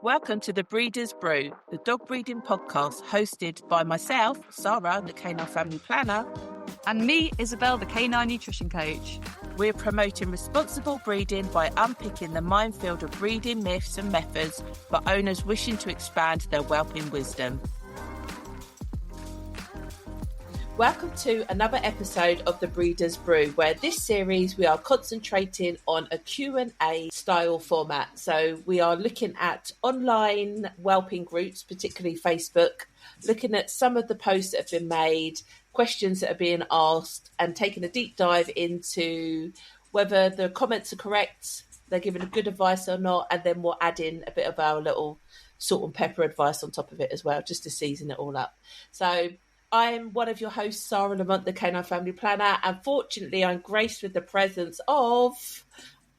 Welcome to the Breeders' Brew, the dog breeding podcast hosted by myself, Sarah, the Canine Family Planner, and me, Isabel, the Canine Nutrition Coach. We're promoting responsible breeding by unpicking the minefield of breeding myths and methods for owners wishing to expand their whelping wisdom. Welcome to another episode of the Breeders' Brew, where this series we are concentrating on a Q&A style format. So we are looking at online whelping groups, particularly Facebook, looking at some of the posts that have been made, questions that are being asked, and taking a deep dive into whether the comments are correct, they're giving a good advice or not, and then we'll add in a bit of our little salt and pepper advice on top of it as well, just to season it all up. So I'm one of your hosts, Sarah Lamont, the Canine Family Planner, and fortunately I'm graced with the presence of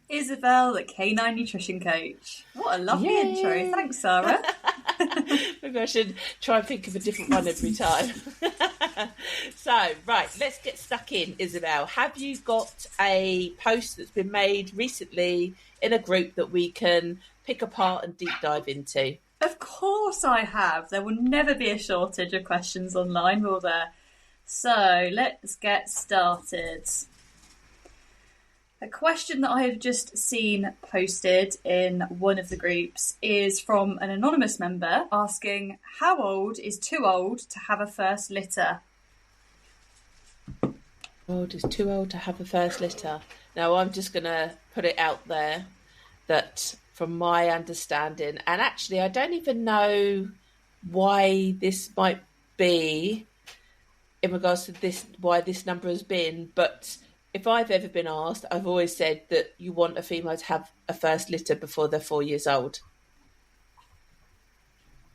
Isabel, the Canine Nutrition Coach. What a lovely intro. Thanks, Sarah. Maybe I should try and think of a different one every time. So, right, let's get stuck in, Isabel. Have you got a post that's been made recently in a group that we can pick apart and deep dive into? Of course I have. There will never be a shortage of questions online, will there? So let's get started. A question that I have just seen posted in one of the groups is from an anonymous member asking, how old is too old to have a first litter? Old is too old to have a first litter. Now, I'm just going to put it out there that from my understanding, and actually I don't even know why this might be in regards to this, why this number has been, but if I've ever been asked, I've always said that you want a female to have a first litter before they're 4 years old.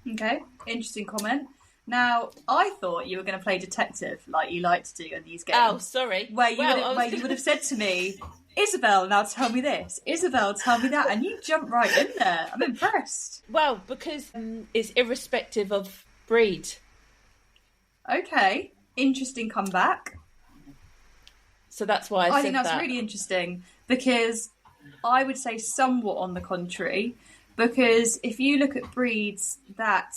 Okay, interesting comment. Now, I thought you were going to play detective like you like to do in these games. Oh, sorry. Where you would have said to me, Isabel, now tell me this. Isabel, tell me that. And you jumped right in there. I'm impressed. Well, because it's irrespective of breed. Okay, interesting comeback. So that's why I think that's really interesting, because I would say somewhat on the contrary, because if you look at breeds that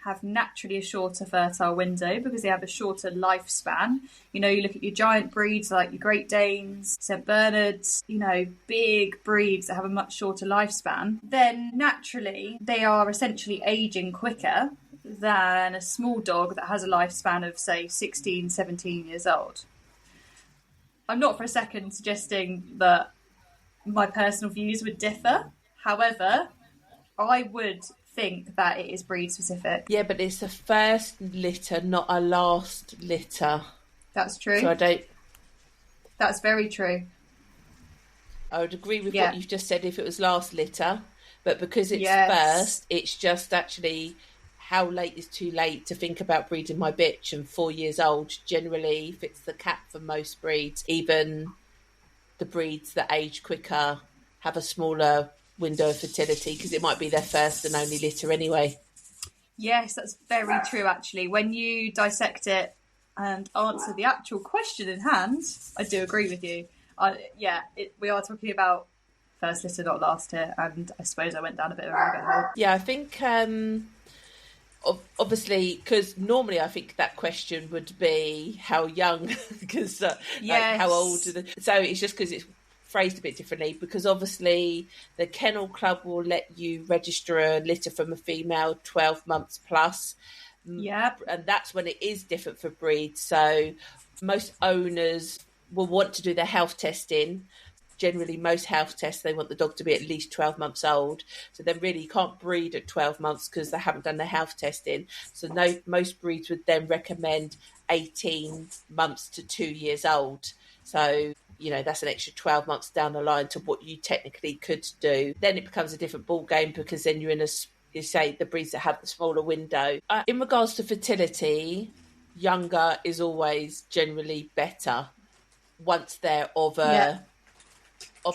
have naturally a shorter fertile window because they have a shorter lifespan, you know, you look at your giant breeds like your Great Danes, St. Bernards, you know, big breeds that have a much shorter lifespan, then naturally they are essentially aging quicker than a small dog that has a lifespan of, say, 16, 17 years old. I'm not for a second suggesting that my personal views would differ. However, I would think that it is breed specific. Yeah, but it's a first litter, not a last litter. That's true. So I don't... That's very true. I would agree with what you've just said if it was last litter, but because it's first, it's just actually how late is too late to think about breeding my bitch, and 4 years old generally fits the cap for most breeds. Even the breeds that age quicker have a smaller window of fertility because it might be their first and only litter anyway. Yes, that's very true actually. When you dissect it and answer the actual question in hand, I do agree with you. We are talking about first litter, not last here, and I suppose I went down a bit of a rabbit hole. Yeah, I think obviously, because normally I think that question would be how young, because like how old are so it's just because it's phrased a bit differently, because obviously the Kennel Club will let you register a litter from a female 12 months plus. Yep. And that's when it is different for breeds. So most owners will want to do their health testing. Generally, most health tests, they want the dog to be at least 12 months old. So then really you can't breed at 12 months because they haven't done their health testing. So most breeds would then recommend 18 months to 2 years old. So, you know, that's an extra 12 months down the line to what you technically could do. Then it becomes a different ball game because then you're in you say the breeds that have the smaller window. In regards to fertility, younger is always generally better once they're of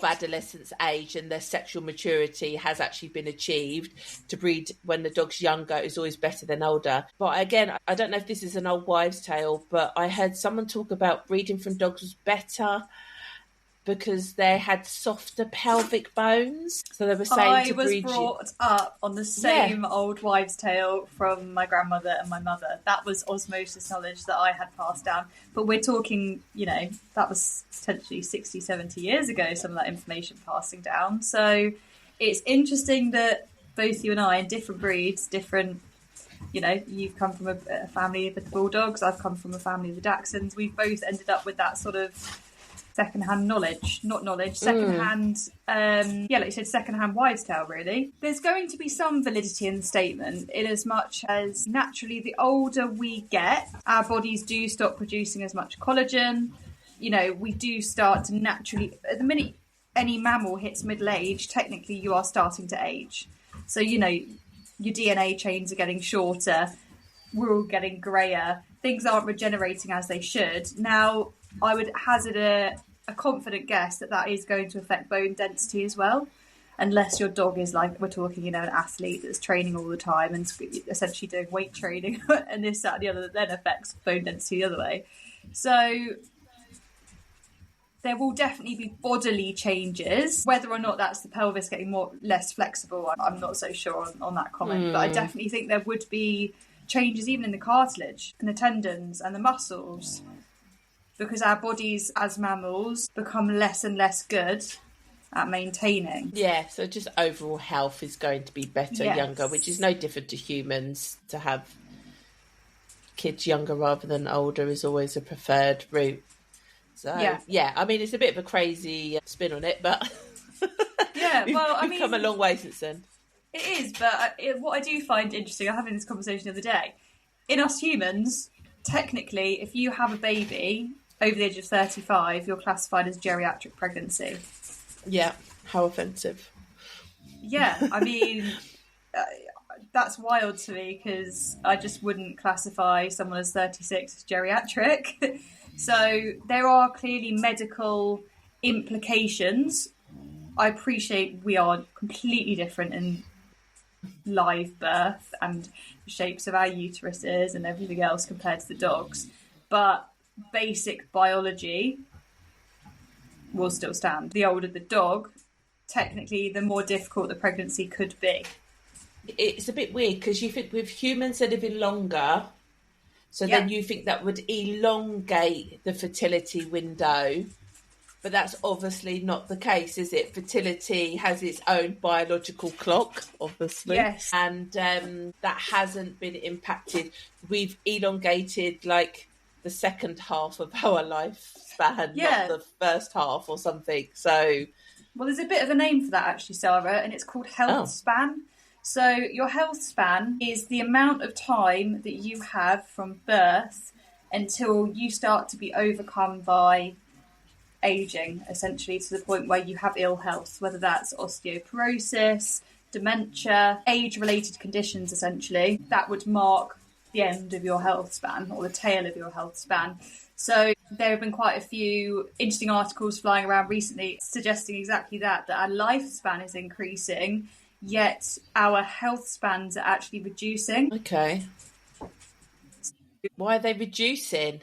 adolescence age and their sexual maturity has actually been achieved. To breed when the dog's younger is always better than older. But again, I don't know if this is an old wives' tale, but I heard someone talk about breeding from dogs was better because they had softer pelvic bones. So they were saying to breed you. I was brought up on the same old wives' tale from my grandmother and my mother. That was osmosis knowledge that I had passed down. But we're talking, that was potentially 60, 70 years ago, some of that information passing down. So it's interesting that both you and I, in different breeds, different, you've come from a family of the Bulldogs, I've come from a family of the Dachshunds. We've both ended up with that sort of secondhand knowledge, secondhand, like you said, secondhand wives' tale, really. There's going to be some validity in the statement, in as much as naturally the older we get, our bodies do stop producing as much collagen. We do start to naturally, at the minute any mammal hits middle age, technically you are starting to age. So, your DNA chains are getting shorter, we're all getting greyer, things aren't regenerating as they should. Now, I would hazard a confident guess that is going to affect bone density as well, unless your dog is like, we're talking, an athlete that's training all the time and essentially doing weight training and this, that, and the other, that then affects bone density the other way. So there will definitely be bodily changes. Whether or not that's the pelvis getting less flexible, I'm not so sure on that comment. But I definitely think there would be changes even in the cartilage and the tendons and the muscles, because our bodies as mammals become less and less good at maintaining. Yeah, so just overall health is going to be better younger, which is no different to humans. To have kids younger rather than older is always a preferred route. So, I mean, it's a bit of a crazy spin on it, but we've come a long way since then. It is, but what I do find interesting, I'm having this conversation the other day, in us humans, technically, if you have a baby over the age of 35, you're classified as geriatric pregnancy. Yeah, how offensive. Yeah, I mean, that's wild to me, because I just wouldn't classify someone as 36 as geriatric. So there are clearly medical implications. I appreciate we are completely different in live birth and the shapes of our uteruses and everything else compared to the dogs, but basic biology will still stand. The older the dog, technically the more difficult the pregnancy could be. It's a bit weird, because you think with humans they're living longer, so then you think that would elongate the fertility window, but that's obviously not the case, is it? Fertility has its own biological clock, obviously. Yes. And that hasn't been impacted. We've elongated like the second half of our lifespan, not the first half or something. So, well, there's a bit of a name for that actually, Sarah, and it's called health span. So your health span is the amount of time that you have from birth until you start to be overcome by aging, essentially to the point where you have ill health, whether that's osteoporosis, dementia, age-related conditions, essentially. That would mark the end of your health span, or the tail of your health span. So there have been quite a few interesting articles flying around recently suggesting exactly that our lifespan is increasing, yet our health spans are actually reducing. Okay. Why are they reducing?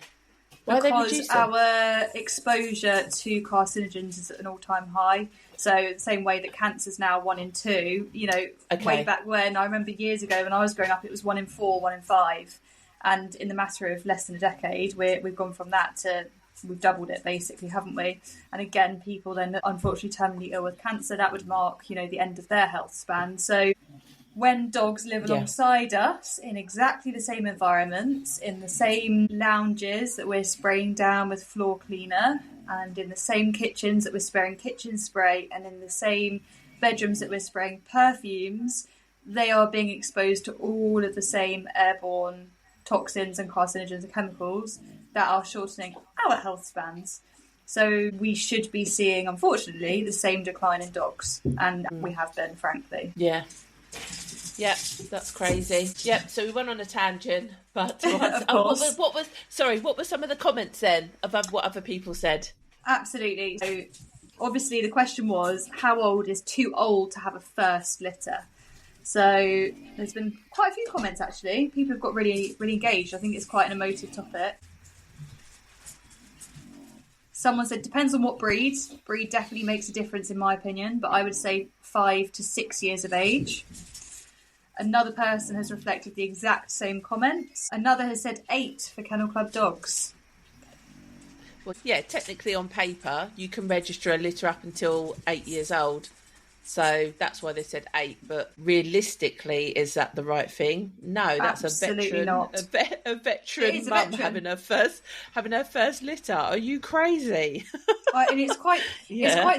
Because our exposure to carcinogens is at an all-time high. So the same way that cancer's now 1 in 2, way back when, I remember years ago when I was growing up, it was 1 in 4, 1 in 5. And in the matter of less than a decade, we've gone from that to, we've doubled it basically, haven't we? And again, people then unfortunately terminally ill with cancer, that would mark, the end of their health span. So when dogs live alongside us in exactly the same environments, in the same lounges that we're spraying down with floor cleaner, and in the same kitchens that we're spraying kitchen spray, and in the same bedrooms that we're spraying perfumes, they are being exposed to all of the same airborne toxins and carcinogens and chemicals that are shortening our health spans. So we should be seeing, unfortunately, the same decline in dogs, and we have been, frankly. Yeah. Yep, that's crazy. Yep, so we went on a tangent, but what were some of the comments then about what other people said? Absolutely. So obviously the question was, how old is too old to have a first litter? So there's been quite a few comments actually. People have got really, really engaged. I think it's quite an emotive topic. Someone said, depends on what breed. Breed definitely makes a difference in my opinion, but I would say 5 to 6 years of age. Another person has reflected the exact same comments. Another has said 8 for Kennel Club dogs. Well, yeah, technically on paper, you can register a litter up until 8 years old. So that's why they said 8. But realistically, is that the right thing? No, that's Absolutely a veteran, not. a veteran mum having her first litter. Are you crazy? And it's quite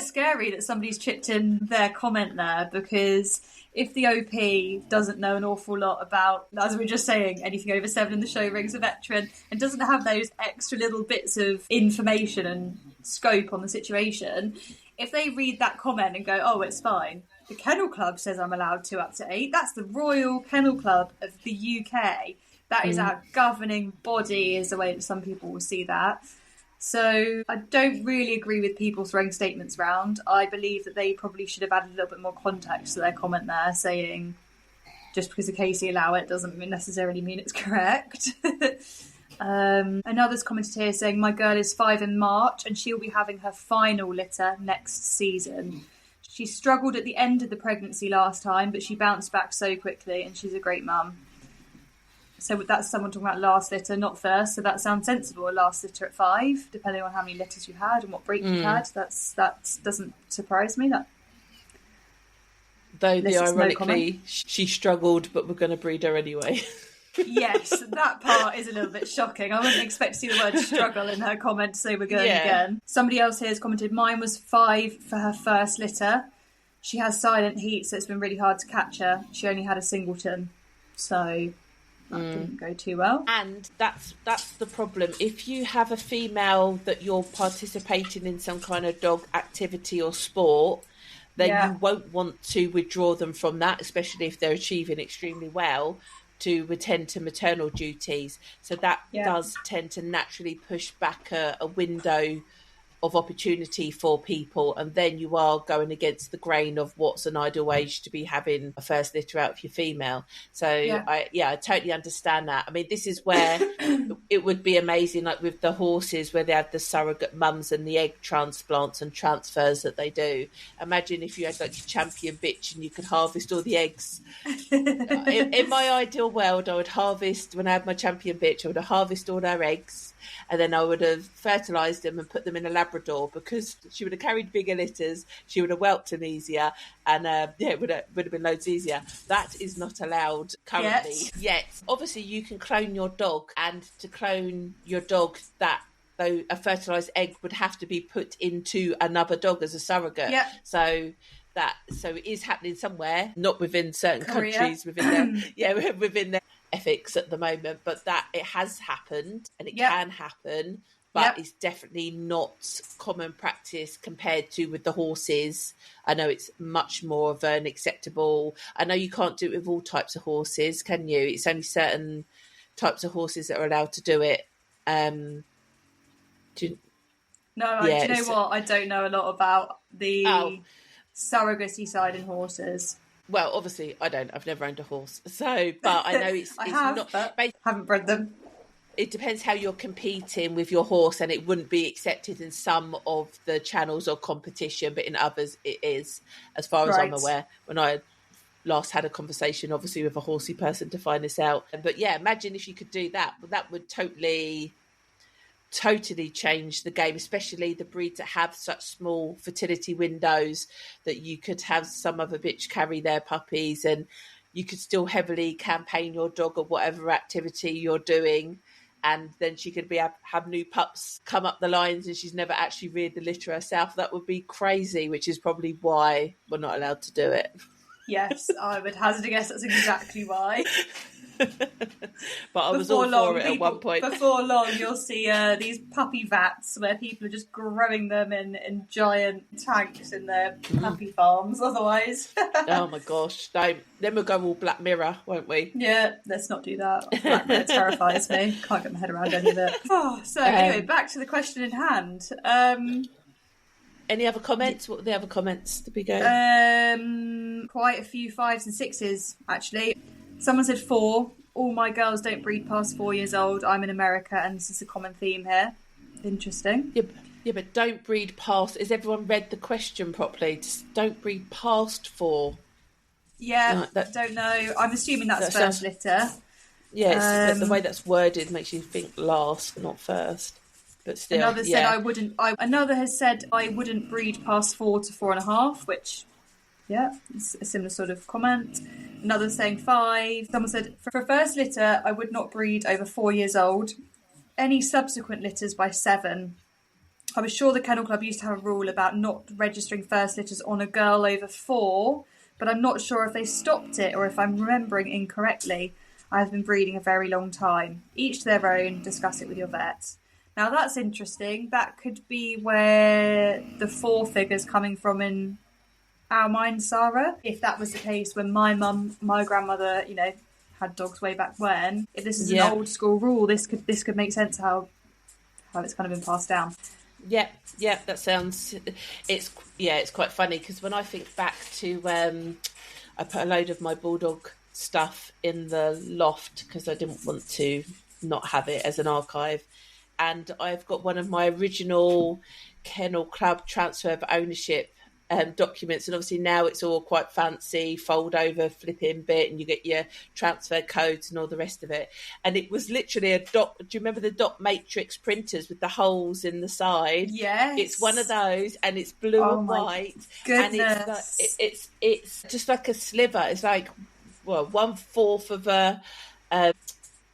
scary that somebody's chipped in their comment there, because if the OP doesn't know an awful lot about, as we were just saying, anything over 7 in the show rings a veteran, and doesn't have those extra little bits of information and scope on the situation, if they read that comment and go, oh, it's fine, the Kennel Club says I'm allowed to up to 8, that's the Royal Kennel Club of the UK. That is our governing body, is the way that some people will see that. So I don't really agree with people throwing statements around. I believe that they probably should have added a little bit more context to their comment there, saying just because the KC allow it doesn't necessarily mean it's correct. Another's commented here saying, my girl is 5 in March and she'll be having her final litter next season. She struggled at the end of the pregnancy last time, but she bounced back so quickly and she's a great mum. So that's someone talking about last litter, not first. So that sounds sensible, a last litter at 5, depending on how many litters you had and what break you had. That doesn't surprise me. Though ironically, she struggled, but we're going to breed her anyway. Yes, that part is a little bit shocking. I wouldn't expect to see the word struggle in her comment to say we're going again. Somebody else here has commented, mine was 5 for her first litter. She has silent heat, so it's been really hard to catch her. She only had a singleton, so that didn't go too well. And that's the problem. If you have a female that you're participating in some kind of dog activity or sport, then you won't want to withdraw them from that, especially if they're achieving extremely well, to attend to maternal duties. So that does tend to naturally push back a window of opportunity for people, and then you are going against the grain of what's an ideal age to be having a first litter out of your female. So I totally understand that. I mean, this is where it would be amazing, like with the horses, where they have the surrogate mums and the egg transplants and transfers that they do. Imagine if you had like your champion bitch and you could harvest all the eggs. In my ideal world, I would harvest, when I had my champion bitch, I would harvest all her eggs, and then I would have fertilised them and put them in a Labrador, because she would have carried bigger litters, she would have whelped them easier, and it would have been loads easier. That is not allowed currently. Yet. Obviously, you can clone your dog, and to clone your dog, that though a fertilised egg would have to be put into another dog as a surrogate. Yep. So it is happening somewhere, not within certain countries, within their ethics at the moment, but that it has happened and it can happen, but it's definitely not common practice compared to with the horses. I know it's much more of an acceptable. I know you can't do it with all types of horses, can you? It's only certain types of horses that are allowed to do it. Do you know what? I don't know a lot about the surrogacy side in horses. Well, obviously, I don't. I've never owned a horse, so but I know it's. I haven't bred them. It depends how you're competing with your horse, and it wouldn't be accepted in some of the channels or competition, but in others it is, as far as I'm aware. When I last had a conversation, obviously, with a horsey person to find this out. But yeah, imagine if you could do that. That would totally change the game, especially the breeds that have such small fertility windows, that you could have some other bitch carry their puppies and you could still heavily campaign your dog or whatever activity you're doing, and then she could have new pups come up the lines and she's never actually reared the litter herself. That would be crazy, which is probably why we're not allowed to do it. Yes, I would hazard a guess that's exactly why. But I was all for it at one point. Before long, you'll see these puppy vats where people are just growing them in giant tanks in their puppy farms. Otherwise, oh my gosh, don't. Then we'll go all Black Mirror, won't we? Yeah, let's not do that. Black Mirror terrifies me. Can't get my head around any of it. Anyway, back to the question in hand. Any other comments? What were the other comments? Did we go? Quite a few 5s and 6s, actually. Someone said 4. All my girls don't breed past 4 years old. I'm in America, and this is a common theme here. Interesting. Yeah, Yeah, but don't breed past. Has everyone read the question properly? Just don't breed past 4. Yeah, No, that don't know. I'm assuming that's that first sounds. litter. Yeah, it's that the way Um, that's worded makes you think last, not first. But still, Another said yeah, I wouldn't. Another has said I wouldn't breed past 4 to 4.5, which yeah, it's a similar sort of comment. Another saying 5. Someone said for first litter I would not breed over 4 years old. Any subsequent litters by 7. I was sure the Kennel Club used to have a rule about not registering first litters on a girl over 4, but I'm not sure if they stopped it or if I'm remembering incorrectly. I have been breeding a very long time. Each to their own. Discuss it with your vet. Now that's interesting. That could be where the 4 figure's coming from in our mind, Sarah. If that was the case when my grandmother, had dogs way back when. If this is an yeah. old school rule, this could make sense how it's kind of been passed down. Yeah, yeah, that sounds. It's quite funny because when I think back to, I put a load of my bulldog stuff in the loft because I didn't want to not have it as an archive, and I've got one of my original Kennel Club transfer of ownership documents, and obviously now it's all quite fancy, fold over, flipping bit, and you get your transfer codes and all the rest of it. And it was literally a dot. Do you remember the dot matrix printers with the holes in the side? Yes. It's one of those, and it's blue and white, and goodness. it's just like a sliver. It's like 1/4 of a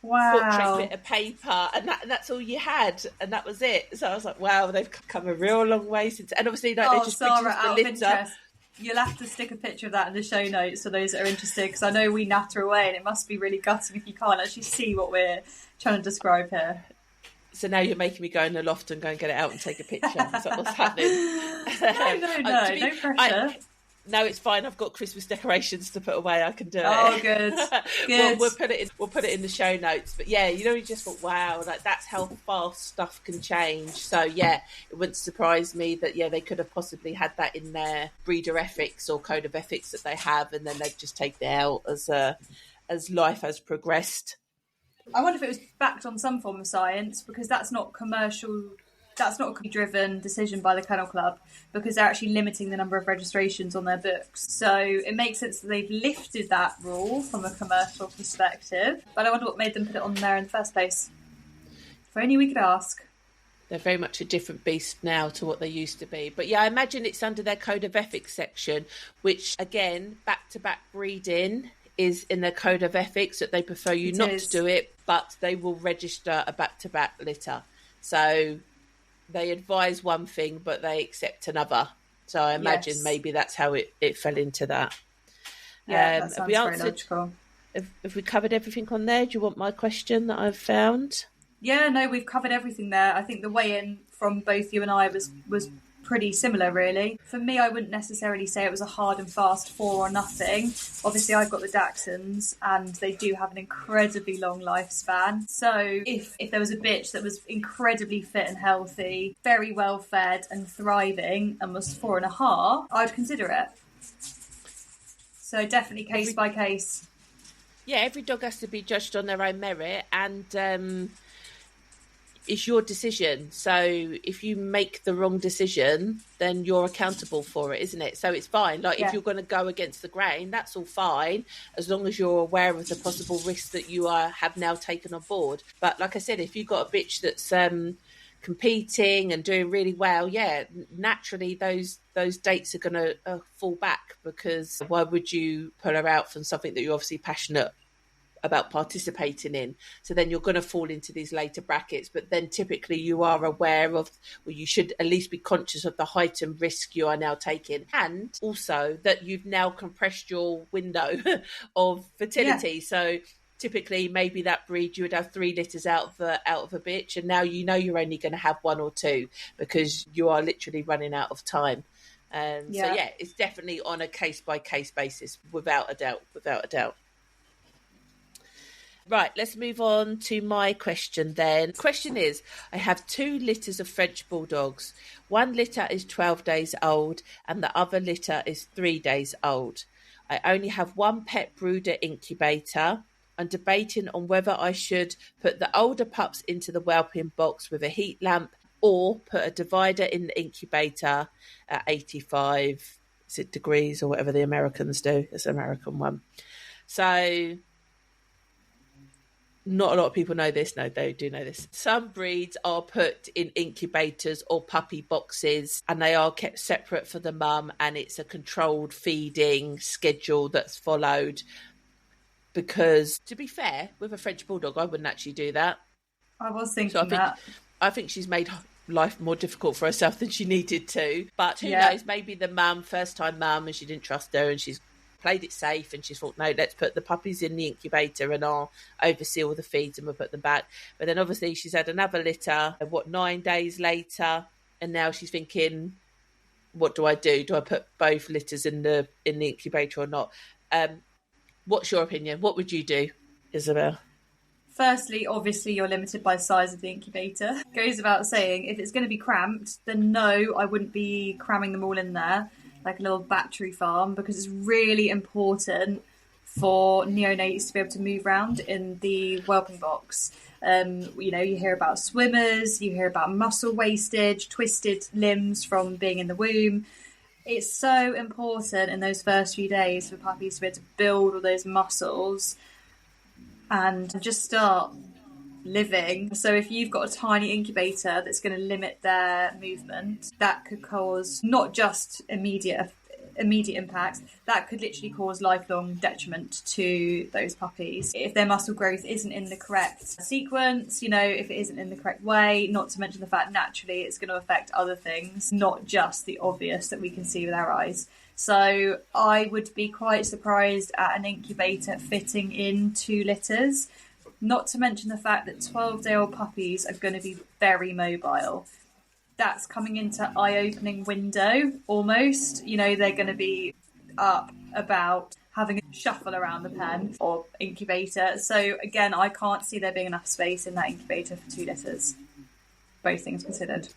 portrait bit of paper, and that's all you had, and that was it. So I was like, wow, they've come a real long way since. And obviously, they just Sarah, printed the out of litter. interest, you'll have to stick a picture of that in the show notes for those that are interested, because I know we natter away, and it must be really gutting if you can't actually see what we're trying to describe here. So now you're making me go in the loft and go and get it out and take a picture. Is that what's happening? No pressure. No, it's fine. I've got Christmas decorations to put away. I can do it. Oh, good. Good. We'll put it in the show notes. But yeah, you just thought, wow, like that's how fast stuff can change. So yeah, it wouldn't surprise me that they could have possibly had that in their breeder ethics or code of ethics that they have, and then they've just taken it out as life has progressed. I wonder if it was backed on some form of science, because that's not commercial. That's not a driven decision by the Kennel Club, because they're actually limiting the number of registrations on their books. So it makes sense that they've lifted that rule from a commercial perspective. But I wonder what made them put it on there in the first place. If only we could ask. They're very much a different beast now to what they used to be. But yeah, I imagine it's under their code of ethics section, which again, back-to-back breeding is in their code of ethics, that they prefer you not to do it, but they will register a back-to-back litter. So they advise one thing, but they accept another. So I imagine maybe that's how it fell into that. Yeah, that sounds very logical. Have we covered everything on there? Do you want my question that I've found? Yeah, no, we've covered everything there. I think the weigh-in from both you and I was pretty similar, really. For me, I wouldn't necessarily say it was a hard and fast 4 or nothing. Obviously, I've got the Dachshunds, and they do have an incredibly long lifespan. So if there was a bitch that was incredibly fit and healthy, very well fed and thriving, and was 4.5, I would consider it. So definitely case by case. Yeah, every dog has to be judged on their own merit, and it's your decision. So if you make the wrong decision, then you're accountable for it, isn't it? So it's fine. Like if you're going to go against the grain, that's all fine, as long as you're aware of the possible risks that you have now taken on board. But like I said, if you've got a bitch that's competing and doing really well, naturally those dates are going to fall back, because why would you pull her out from something that you're obviously passionate about participating in? So then you're going to fall into these later brackets, but then typically you are aware of, or you should at least be conscious of, the heightened risk you are now taking, and also that you've now compressed your window of fertility. So typically maybe that breed you would have 3 litters out of a bitch, and now you're only going to have 1 or 2 because you are literally running out of time. So it's definitely on a case by case basis, without a doubt. Right, let's move on to my question then. The question is, I have 2 litters of French Bulldogs. One litter is 12 days old and the other litter is 3 days old. I only have 1 pet brooder incubator. I'm debating on whether I should put the older pups into the whelping box with a heat lamp or put a divider in the incubator at 85 degrees or whatever the Americans do. It's an American one. So not a lot of people know this. No, they do know this. Some breeds are put in incubators or puppy boxes, and they are kept separate for the mum, and it's a controlled feeding schedule that's followed. Because, to be fair, with a French Bulldog, I wouldn't actually do that. I was thinking that. I think she's made life more difficult for herself than she needed to. But who knows, maybe the mum, first-time mum, and she didn't trust her, and she's played it safe, and she's thought, no, let's put the puppies in the incubator and I'll oversee all the feeds and we'll put them back. But then obviously she's had another litter, 9 days later, and now she's thinking, what do I do? Do I put both litters in the incubator or not? What's your opinion? What would you do, Isabel? Firstly, obviously, you're limited by the size of the incubator. Goes without saying, if it's going to be cramped, then no, I wouldn't be cramming them all in there like a little battery farm, because it's really important for neonates to be able to move around in the whelping box. You know, you hear about swimmers, you hear about muscle wastage, twisted limbs from being in the womb. It's so important in those first few days for puppies to be able to build all those muscles and just start living. So if you've got a tiny incubator that's going to limit their movement, that could cause not just immediate impacts, that could literally cause lifelong detriment to those puppies. If their muscle growth isn't in the correct sequence, you know, if it isn't in the correct way, not to mention the fact naturally it's going to affect other things, not just the obvious that we can see with our eyes. So I would be quite surprised at an incubator fitting in 2 litters, not to mention the fact that 12-day-old puppies are going to be very mobile. That's coming into eye-opening window almost. You know, they're going to be up about having a shuffle around the pen or incubator. So again, I can't see there being enough space in that incubator for 2 litters, both things considered.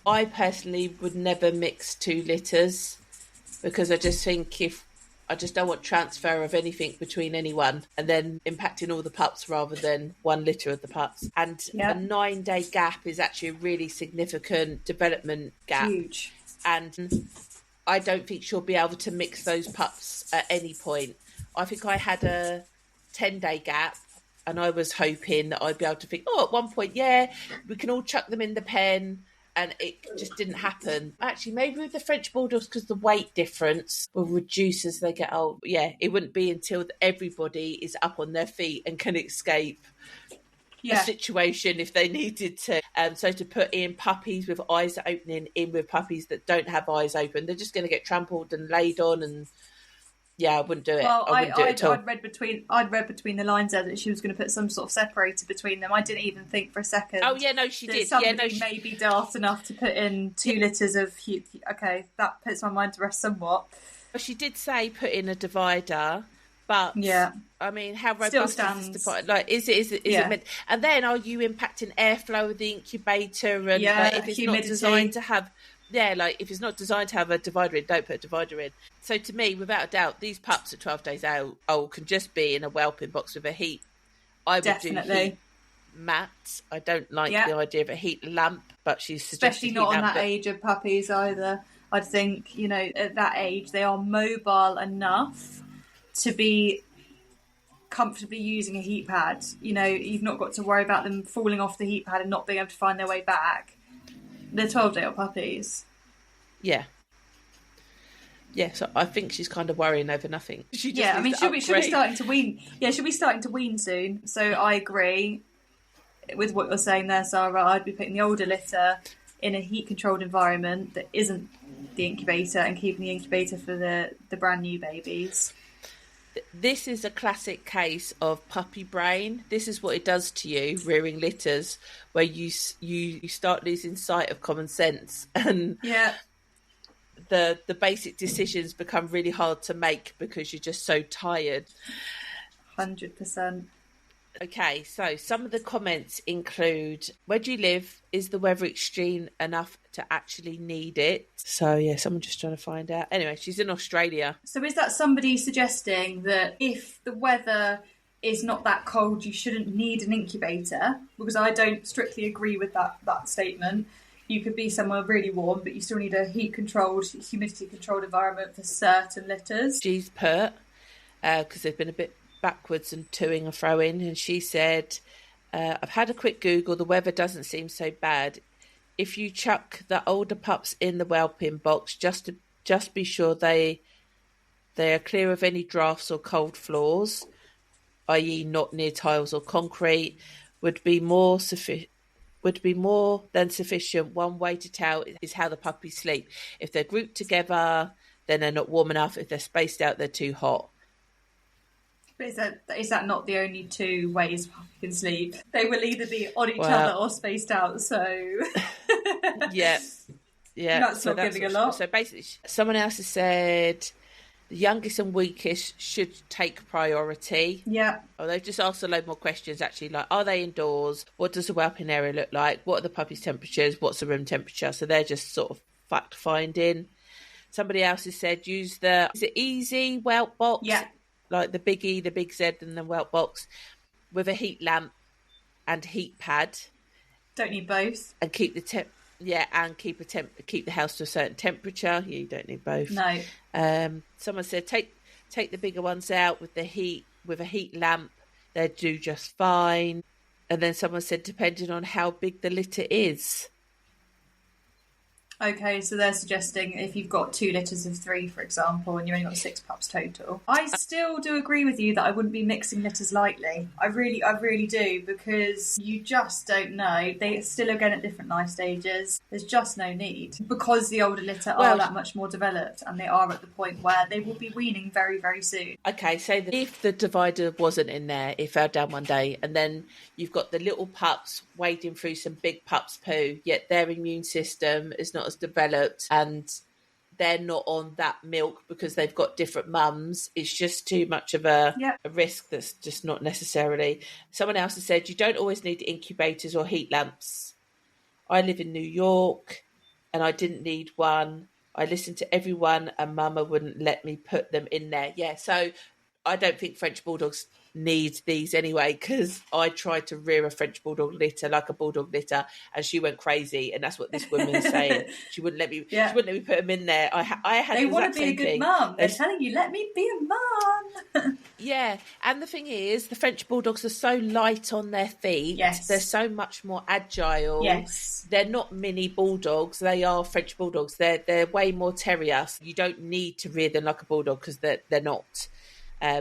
I personally would never mix 2 litters, because I just think I just don't want transfer of anything between anyone and then impacting all the pups rather than 1 litter of the pups. And a 9-day gap is actually a really significant development gap. Huge. And I don't think she'll be able to mix those pups at any point. I think I had a 10-day gap, and I was hoping that I'd be able to think, at one point, we can all chuck them in the pen. And it just didn't happen. Actually, maybe with the French Bulldogs, because the weight difference will reduce as they get old. Yeah, it wouldn't be until everybody is up on their feet and can escape a situation if they needed to. So to put in puppies with eyes opening in with puppies that don't have eyes open, they're just going to get trampled and laid on, and I wouldn't do it. Well, I wouldn't do it at all. I'd read between the lines there that she was going to put some sort of separator between them. I didn't even think for a second. Oh yeah, no, she did. Somebody may be daft enough to put in 2 litters of. Okay, that puts my mind to rest somewhat. Well, she did say put in a divider, but I mean, how robust is this divider? Like, is it meant? And then, are you impacting airflow of the incubator? And if it's humidity. Not designed to have. Like if it's not designed to have a divider in, don't put a divider in. So to me, without a doubt, these pups at 12 days old can just be in a whelping box with a heat. I would do heat mats. I don't like the idea of a heat lamp, but she's suggested especially not on that age of puppies either. I'd think, you know, at that age, they are mobile enough to be comfortably using a heat pad. You know, you've not got to worry about them falling off the heat pad and not being able to find their way back. They're 12-day-old puppies. Yeah, so I think she's kind of worrying over nothing. She'll be starting to wean. Yeah, she'll be starting to wean soon. So I agree with what you're saying there, Sarah. I'd be putting the older litter in a heat-controlled environment that isn't the incubator and keeping the incubator for the brand new babies. This is a classic case of puppy brain. This is what it does to you, rearing litters, where you start losing sight of common sense, and the basic decisions become really hard to make because you're just so tired. 100%. Okay, so some of the comments include, where do you live? Is the weather extreme enough to actually need it? So, someone just trying to find out. Anyway, she's in Australia. So is that somebody suggesting that if the weather is not that cold, you shouldn't need an incubator? Because I don't strictly agree with that statement. You could be somewhere really warm, but you still need a heat-controlled, humidity-controlled environment for certain litters. She's put, because they've been a bit backwards and toing and froing, and she said, I've had a quick Google, the weather doesn't seem so bad. If you chuck the older pups in the whelping box, just be sure they are clear of any drafts or cold floors, i.e. not near tiles or concrete, would be more than sufficient. One way to tell is how the puppies sleep. If they're grouped together, then they're not warm enough. If they're spaced out, they're too hot. But is that not the only two ways puppies can sleep? They will either be on each other or spaced out, so... Yeah. That's not giving a lot. So basically, someone else has said the youngest and weakest should take priority. Yeah. Oh, they've just asked a load more questions, actually, like, are they indoors? What does the whelping area look like? What are the puppy's temperatures? What's the room temperature? So they're just sort of fact-finding. Somebody else has said use is it easy whelp box? Yeah. Like the big E, the big Z, and the whelp box with a heat lamp and heat pad. Don't need both. And keep the keep the house to a certain temperature. You don't need both. No. Someone said take the bigger ones out with a heat lamp. They do just fine. And then someone said depending on how big the litter is. Okay, so they're suggesting if you've got 2 litters of 3, for example, and you've only got 6 pups total. I still do agree with you that I wouldn't be mixing litters lightly. I really do, because you just don't know. They still again at different life stages. There's just no need, because the older litter are that much more developed, and they are at the point where they will be weaning very, very soon. Okay, so if the divider wasn't in there, it fell down one day, and then you've got the little pups wading through some big pups' poo, yet their immune system is not as developed and they're not on that milk because they've got different mums. It's just too much of a risk that's just not necessarily. Someone else has said you don't always need incubators or heat lamps. I live in New York and I didn't need one. I listened to everyone and mama wouldn't let me put them in there. Yeah, so I don't think French Bulldogs need these anyway, because I tried to rear a French Bulldog litter, like a Bulldog litter, and she went crazy. And that's what this woman is saying. She wouldn't let me. She wouldn't let me put them in there. I had. They want to be a good mum. They're telling you, let me be a mum. Yeah, and the thing is, the French Bulldogs are so light on their feet. Yes, they're so much more agile. Yes, they're not mini Bulldogs. They are French Bulldogs. They're way more terrier. You don't need to rear them like a Bulldog because they're not.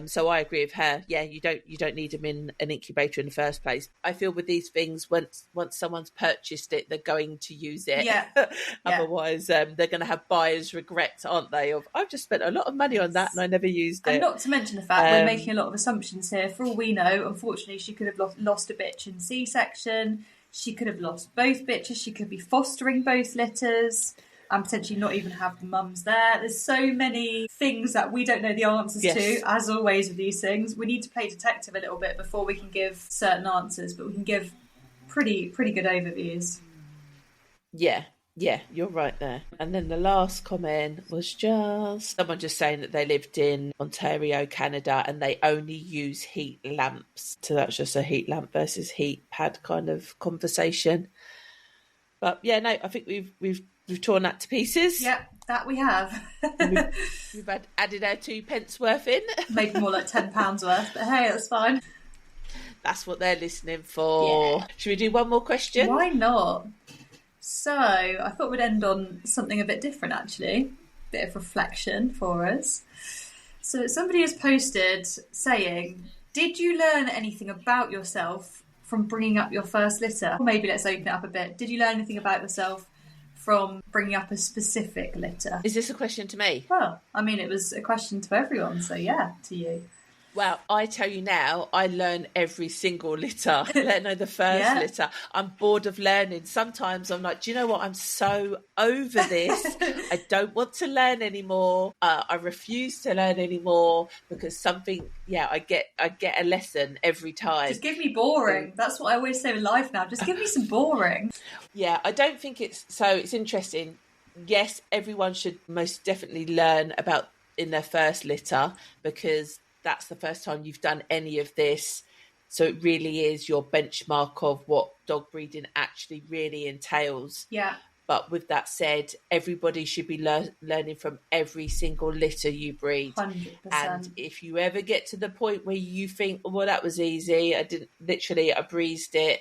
So I agree with her. Yeah, you don't need them in an incubator in the first place. I feel with these things, once someone's purchased it, they're going to use it. Yeah. Otherwise, they're going to have buyer's regret, aren't they? Of I've just spent a lot of money on that and I never used it. And not to mention the fact we're making a lot of assumptions here. For all we know, unfortunately, she could have lost a bitch in C-section. She could have lost both bitches. She could be fostering both litters. And potentially not even have the mums there. There's so many things that we don't know the answers to, as always with these things. We need to play detective a little bit before we can give certain answers, but we can give pretty good overviews. Yeah, you're right there. And then the last comment was just someone just saying that they lived in Ontario, Canada, and they only use heat lamps. So that's just a heat lamp versus heat pad kind of conversation. But yeah, no, I think we've torn that to pieces. Yep, that we have. we've added our 2 pence worth in. Maybe more like £10 worth, but hey, that's fine. That's what they're listening for. Yeah. Should we do one more question? Why not? So, I thought we'd end on something a bit different, actually. Bit of reflection for us. So, somebody has posted saying, did you learn anything about yourself from bringing up your first litter? Or maybe let's open it up a bit. Did you learn anything about yourself from bringing up a specific litter? Is this a question to me? Well, I mean, it was a question to everyone, so yeah, to you. Well, I tell you now, I learn every single litter, let alone the first litter. I'm bored of learning. Sometimes I'm like, do you know what? I'm so over this. I don't want to learn anymore. I refuse to learn anymore because I get a lesson every time. Just give me boring. That's what I always say with life now. Just give me some boring. Yeah, I don't think it's interesting. Yes, everyone should most definitely learn about in their first litter because that's the first time you've done any of this. So it really is your benchmark of what dog breeding actually really entails. Yeah. But with that said, everybody should be learning from every single litter you breed. 100%. And if you ever get to the point where you think, well, that was easy, I breezed it,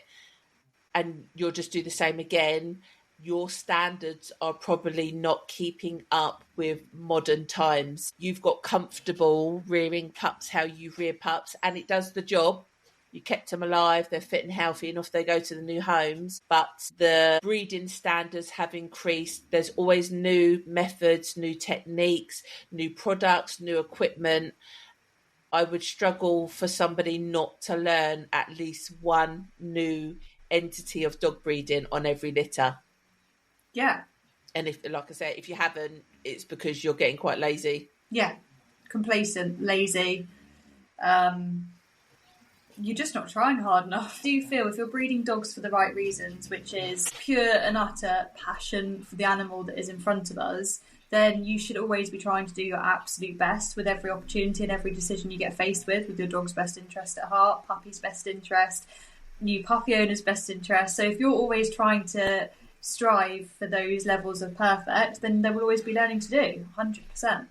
and you'll just do the same again, your standards are probably not keeping up with modern times. You've got comfortable rearing pups how you rear pups, and it does the job. You kept them alive, they're fit and healthy, and off they go to the new homes. But the breeding standards have increased. There's always new methods, new techniques, new products, new equipment. I would struggle for somebody not to learn at least one new entity of dog breeding on every litter. Yeah. And if, like I say, if you haven't, it's because you're getting quite lazy. Yeah. Complacent, lazy. You're just not trying hard enough. Do you feel if you're breeding dogs for the right reasons, which is pure and utter passion for the animal that is in front of us, then you should always be trying to do your absolute best with every opportunity and every decision you get faced with your dog's best interest at heart, puppy's best interest, new puppy owner's best interest. So if you're always trying to strive for those levels of perfect, then there will always be learning to do, 100%.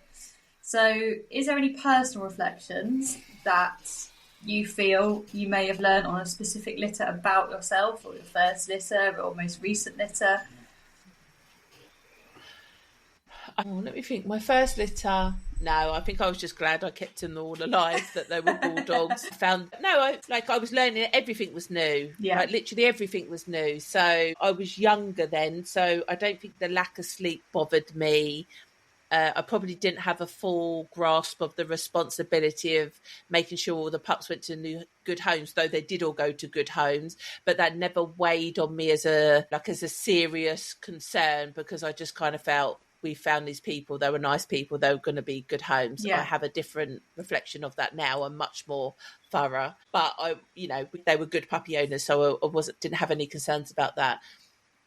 So is there any personal reflections that you feel you may have learned on a specific litter about yourself, or your first litter or most recent litter? Let me think. My first litter, no, I think I was just glad I kept them all alive, that they were bulldogs. I was learning everything was new. Yeah. Like literally everything was new. So I was younger then, so I don't think the lack of sleep bothered me. I probably didn't have a full grasp of the responsibility of making sure all the pups went to good homes, though they did all go to good homes. But that never weighed on me as a serious concern, because I just kind of felt we found these people, they were nice people, they were going to be good homes. Yeah. I have a different reflection of that now. I'm much more thorough, but they were good puppy owners, so I didn't have any concerns about that.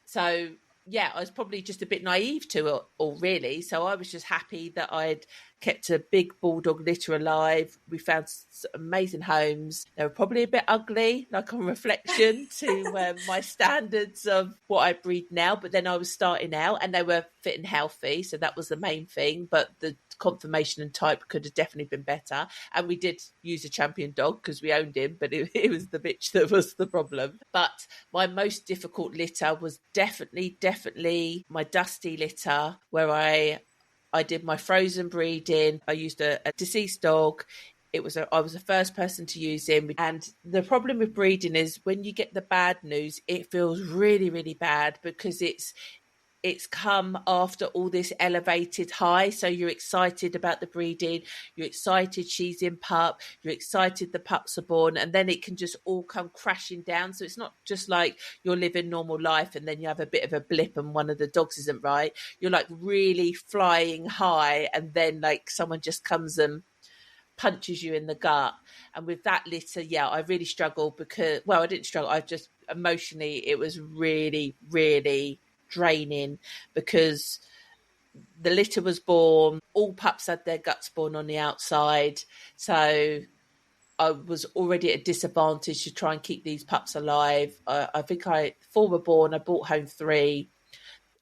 So yeah, I was probably just a bit naive to it all, really. So I was just happy that I'd kept a big bulldog litter alive. We found amazing homes. They were probably a bit ugly, like on reflection to my standards of what I breed now. But then I was starting out, and they were fit and healthy. So that was the main thing. But the conformation and type could have definitely been better. And we did use a champion dog because we owned him, but it was the bitch that was the problem. But my most difficult litter was definitely my dusty litter, where I did my frozen breeding. I used a deceased dog. I was the first person to use him. And the problem with breeding is when you get the bad news, it feels really, really bad, because it's come after all this elevated high. So you're excited about the breeding, you're excited she's in pup, you're excited the pups are born, and then it can just all come crashing down. So it's not just like you're living normal life and then you have a bit of a blip and one of the dogs isn't right. You're like really flying high, and then like someone just comes and punches you in the gut. And with that litter, yeah, I really struggled because, well, I didn't struggle, I just emotionally, it was really, really draining, because the litter was born, all pups had their guts born on the outside, so I was already at a disadvantage to try and keep these pups alive. I think 4 were born, I brought home 3.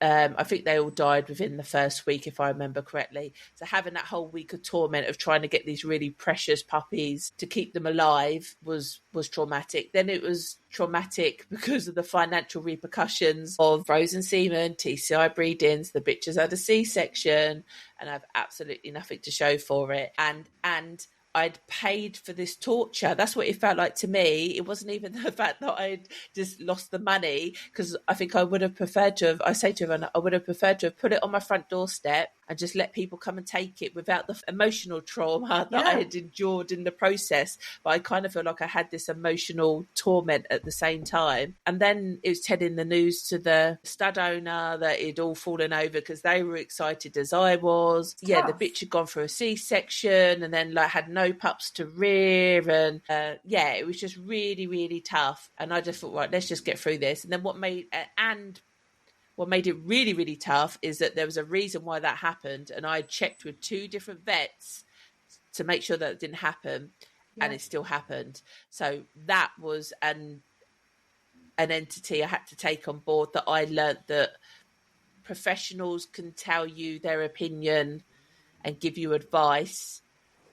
I think they all died within the first week, if I remember correctly. So having that whole week of torment of trying to get these really precious puppies to keep them alive was traumatic. Then it was traumatic because of the financial repercussions of frozen semen, TCI breedings. The bitches had a C-section, and I have absolutely nothing to show for it. And I'd paid for this torture. That's what it felt like to me. It wasn't even the fact that I'd just lost the money, because I think I would have preferred to have, I say to everyone, I would have preferred to have put it on my front doorstep and just let people come and take it without the emotional trauma that I had endured in the process. But I kind of feel like I had this emotional torment at the same time. And then it was telling the news to the stud owner that it'd all fallen over, because they were excited as I was. Yeah, the bitch had gone through a C-section and then like had no pups to rear, and it was just really, really tough. And I just thought, right, let's just get through this. And then what made it really, really tough is that there was a reason why that happened, and I checked with 2 different vets to make sure that it didn't happen, and it still happened. So that was an entity I had to take on board, that I learnt that professionals can tell you their opinion and give you advice,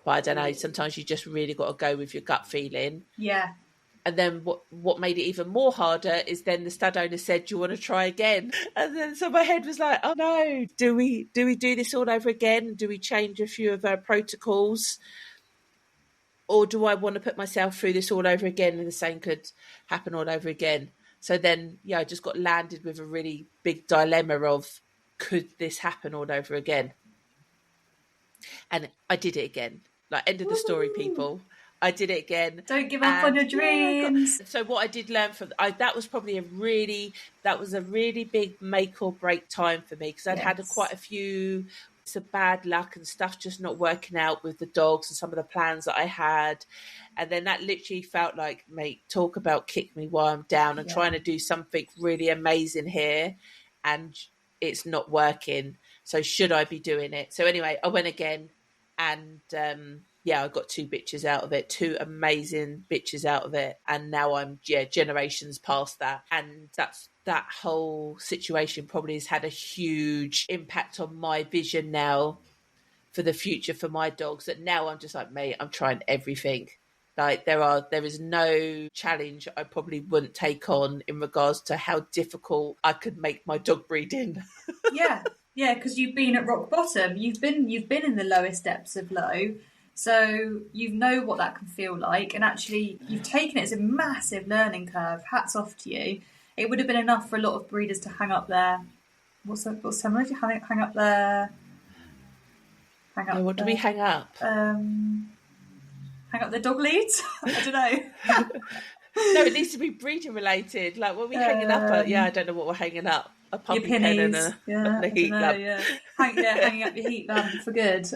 but I don't know, sometimes you just really got to go with your gut feeling. Yeah. And then what made it even more harder is then the stud owner said, "Do you want to try again?" And then so my head was like, "Oh no, do we do this all over again? Do we change a few of our protocols, or do I want to put myself through this all over again and the same could happen all over again?" So then, I just got landed with a really big dilemma of, could this happen all over again? And I did it again. Like, end of the story, people. I did it again. Don't give up on your dreams. So what I did learn from that was probably a really big make or break time for me, because I'd had quite a few of bad luck and stuff just not working out with the dogs and some of the plans that I had. And then that literally felt like, mate, talk about kick me while I'm down and trying to do something really amazing here, and it's not working. So should I be doing it? So anyway, I went again, and I got 2 bitches out of it, 2 amazing bitches out of it. And now I'm generations past that. And that whole situation probably has had a huge impact on my vision now for the future for my dogs, that now I'm just like, mate, I'm trying everything. Like, there is no challenge I probably wouldn't take on in regards to how difficult I could make my dog breeding. Yeah, because you've been at rock bottom. You've been in the lowest depths of low. So you know what that can feel like, and actually you've taken it as a massive learning curve. Hats off to you. It would have been enough for a lot of breeders to hang up their what's the terminology? Hang up their what do we hang up? Hang up their dog leads. I don't know. No, it needs to be breeding related. Like, what are we hanging up at? I don't know what we're hanging up. A puppy pen and a heat lamp. Hanging up your heat lamp for good.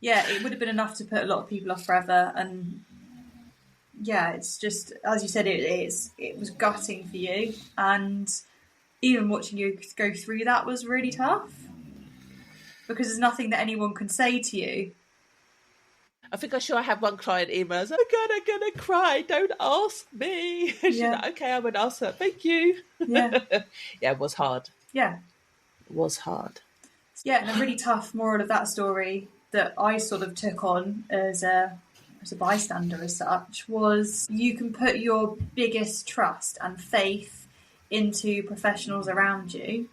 It would have been enough to put a lot of people off forever. And it's just, as you said, it was gutting for you. And even watching you go through that was really tough, because there's nothing that anyone can say to you. I think I had one client email. I was like, "Oh God, I'm going to cry. Don't ask me." She's like, "Okay, I won't ask her. Thank you." Yeah. It was hard. Yeah. It was hard. Yeah, and a really tough moral of that story that I sort of took on as a bystander as such was, you can put your biggest trust and faith into professionals around you,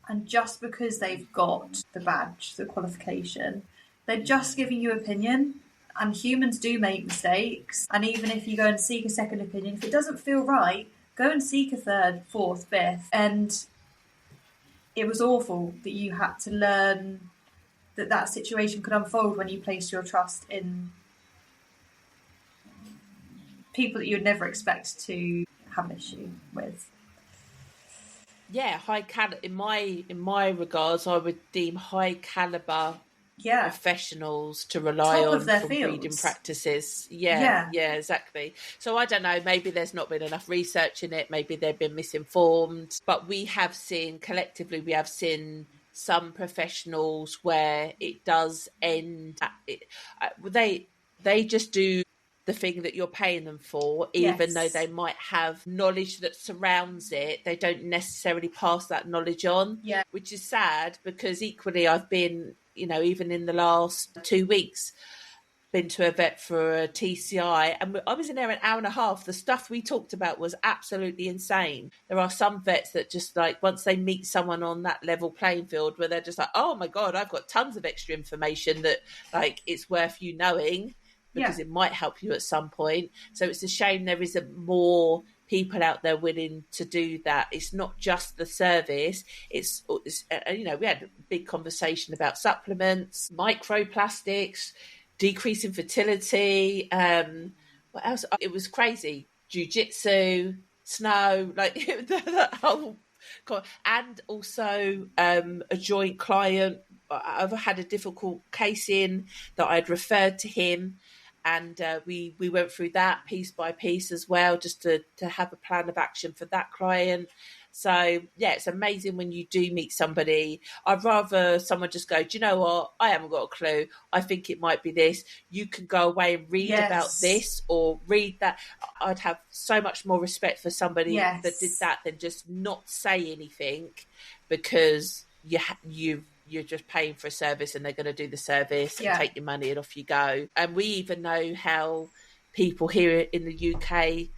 and just because they've got the badge, the qualification, they're just giving you opinion, and humans do make mistakes. And even if you go and seek a second opinion, if it doesn't feel right, go and seek a third, fourth, fifth. And it was awful that you had to learn that situation could unfold when you placed your trust in people that you'd never expect to have an issue with. Yeah, in my regards, I would deem high caliber professionals to rely Top on of their for fields. breeding practices. Yeah, exactly. So I don't know, maybe there's not been enough research in it, maybe they've been misinformed, but we have seen some professionals where it does end they just do the thing that you're paying them for, even though they might have knowledge that surrounds it, they don't necessarily pass that knowledge on, which is sad, because equally I've been, even in the last 2 weeks, been to a vet for a TCI, and I was in there an hour and a half. The stuff we talked about was absolutely insane. There are some vets that just, like, once they meet someone on that level playing field where they're just like, "Oh my God, I've got tons of extra information that, like, it's worth you knowing, because it might help you at some point." So it's a shame there isn't more people out there willing to do that. It's not just the service. It's we had a big conversation about supplements, microplastics, decreasing fertility. What else? It was crazy. Jiu-jitsu, snow, like that whole. And also a joint client. I've had a difficult case in that I'd referred to him. And we went through that piece by piece as well, just to have a plan of action for that client. So, yeah, it's amazing when you do meet somebody. I'd rather someone just go, do you know what? I haven't got a clue. I think it might be this. You can go away and read about this or read that. I'd have so much more respect for somebody that did that than just not say anything, because you're just paying for a service and they're going to do the service and take your money and off you go. And we even know how people here in the UK,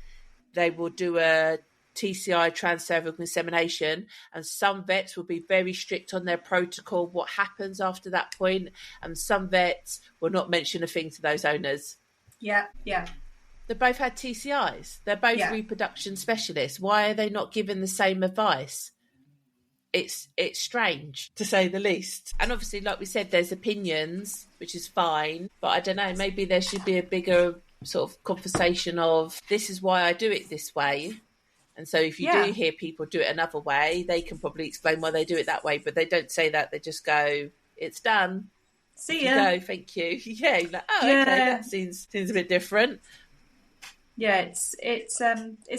they will do a TCI, transcervical insemination, and some vets will be very strict on their protocol, what happens after that point, and some vets will not mention a thing to those owners. They both had TCIs. They're both reproduction specialists. Why are they not given the same advice? It's strange, to say the least. And obviously, like we said, there's opinions, which is fine, but I don't know, maybe there should be a bigger sort of conversation of, this is why I do it this way. And so if you do hear people do it another way, they can probably explain why they do it that way, but they don't say that. They just go, it's done. See ya. Go, thank you. Yeah, you're like, okay, that seems a bit different. Yeah, it's